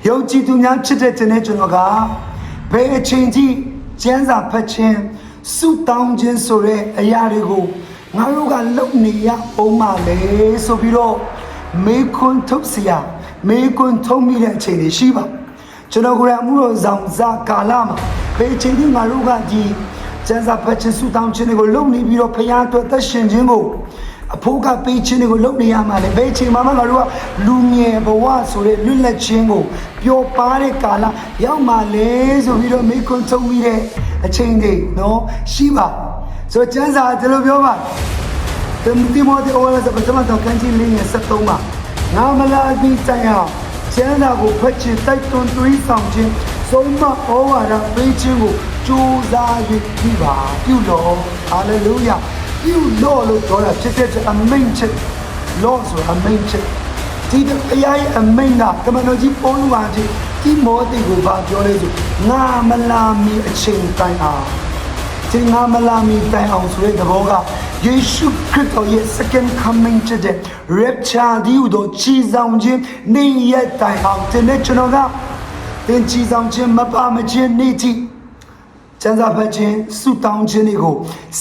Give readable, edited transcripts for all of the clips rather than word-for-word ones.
ယုံကြည်သူများဖြစ်တဲ့ကျွန်တော်ကဘယ်အချိန်ကြီးကျမ်းစာဖတ်ခြင်းဆုတောင်းခြင်းဆိုတဲ့အရာတွေကိုငါတို့ကလုပ်နေရအောင်မလဲဆိုပြီးတော့မေခွန်းထုတ်เสียမေခွန်းထုတ်မိတဲ့အချိန်တွေရှိပါကျွန်တော်ကိုယ်တိုင်မှုတော်ဆောင်စားကာလမှာဘယ်အချိန်ကြီးငါတို့ကဒီကျမ်းစာဖတ်ခြင်းဆုတောင်းခြင်းတွေကိုလုပ်နေပြီးတော့ဖခင်အတွက်သက်ရှင်ခြင်းကိုအဖို့ကပေးခြင်းတွေကိုလုပ်နေရမှာလေဘယ်အချိန်မှငါတို့ကလူငယ်ဘဝဆိုတဲ့လွတ်လပ်ခြင်းကိုပျော်ပါတဲ့ကာလရောက်မှလေဆိုပြီးတော့မေခွန်းထုတ်မိတဲ့အချိန်တွေနော်ရှိပါဆိုကျမ်းစာဒီလိုပြောပါတိမောသေဩဝါဒစာပထမတော့ခန်းကြီးလေးငယ်73မှာငါမလာပြီးတိုင်အောင်ကျမ်းစာကိုဖတ်ခြင်းတိုက်တွန်းတွေးဆောင်ခြင်းဆုံးမဩဝါဒပေးခြင်းကိုကြိုးစား၍ပြုပါပြုလို့ဟာလေလုယာပြုလို့လို့ပြောတာဖြစ်တဲ့အမိန့်ချက်လို့ဆိုအမိန့်ချက်ဒီအရာရဲ့အမိန့်ကကမ္ဘာတော်ကြီးပေါ်လူပါကြီးဒီမောတိကိုပါပြောလဲဆိုငါမလာမီအချိန်တိုင်အောင်ဒီငါမလာမီတိုင်အောင်ဆိုတဲ့သဘောကယေရှုခရစ်တော်ရဲ့ second coming တဲ့ rapture ဒီဥတို့ချီဆောင်ခြင်းနေရတိုင်အောင်ဒီနေ့ကျွန်တော်ကတင်ချီဆောင်ခြင်းမပါမခြင်းနေ့တိကျမ်းစာဖတ်ခြင်းဆုတောင်းခြင်းတွေကို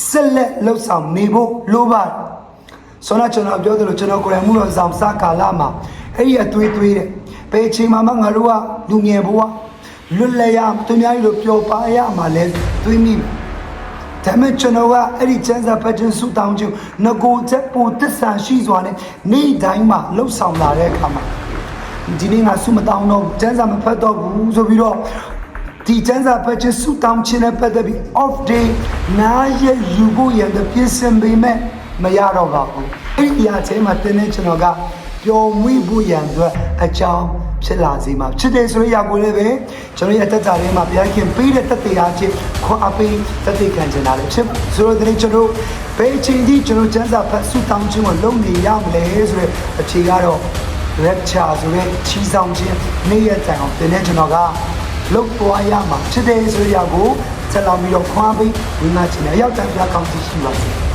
ဆက်လက်လှုပ်ဆောင်နေဖို့လိုပါတယ်ဆိုတော့ကျွန်တော်ပြောသလိုကျွန်တော်ကိုယ်တိုင်မှုတော်ဆောင်စကာလမှာအဲ့ဒီအသွေးတဲ့ဘယ်ချိန်မှငါတို့ကလူငယ်ဘဝလွတ်လပ်ရသူများကြီးလိုပျော်ပါရမှာလဲတွေးမိဒါမဲ့ကျွန်တော်ကအဲ့ဒီကျမ်းစာဖတ်ခြင်းဆုတောင်းခြင်းငကိုချက်ပိုတစ္ဆာရှိစွာနဲ့နေ့တိုင်းမှာလှုပ်ဆောင်လာတဲ့အခါမှာဒီနေ့ငါဆုမတောင်းတော့ကျမ်းစာမဖတ်တော့ဘူးဆိုပြီးတော့ဒီကျမ်းစာဖတ်ခြင်းဆုတောင်းခြင်းနဲ့ပတ်သက်ပြီး off day နားရယူဖို့ရတဲ့ပြင်ဆင်ပေမဲ့မရတော့ပါဘူးအဲ့ဒီအရာချင်းမှာတင်းနေကျွန်တော်ကပျော်မွေ့ဖို့ရန်အတွက်အကြောင်းဖြစ်လာစေမှာဖြစ်တယ်ဆိုရရကိုလည်းပဲကျွန်တော်ရဲ့အသက်တာထဲမှာဘုရားခင်ပေးတဲ့တက်တရားချင်းခွန်အားပေးတက်တည်ခံချင်တာလည်းဖြစ်ဆိုတော့ဒီကျွန်တော်ဘယ်ချိန်ဒီကျွန်တော်ကျမ်းစာဖတ်ဆုတောင်းခြင်းကိုလုပ်နေရမလဲဆိုတဲ့အခြေကတော့ rapture ဆိုတဲ့ချီဆောင်ခြင်းနေ့ရက်တိုင်အောင်တင်းနေကျွန်တော်ကလုပ်သွားရမှာဖြစ်တယ်ဆိုရရကိုဆက်လာပြီးတော့ခွန်အားပေးဝင်လာခြင်းအရောက်တန်ပြကောင်းစီရှိပါစေ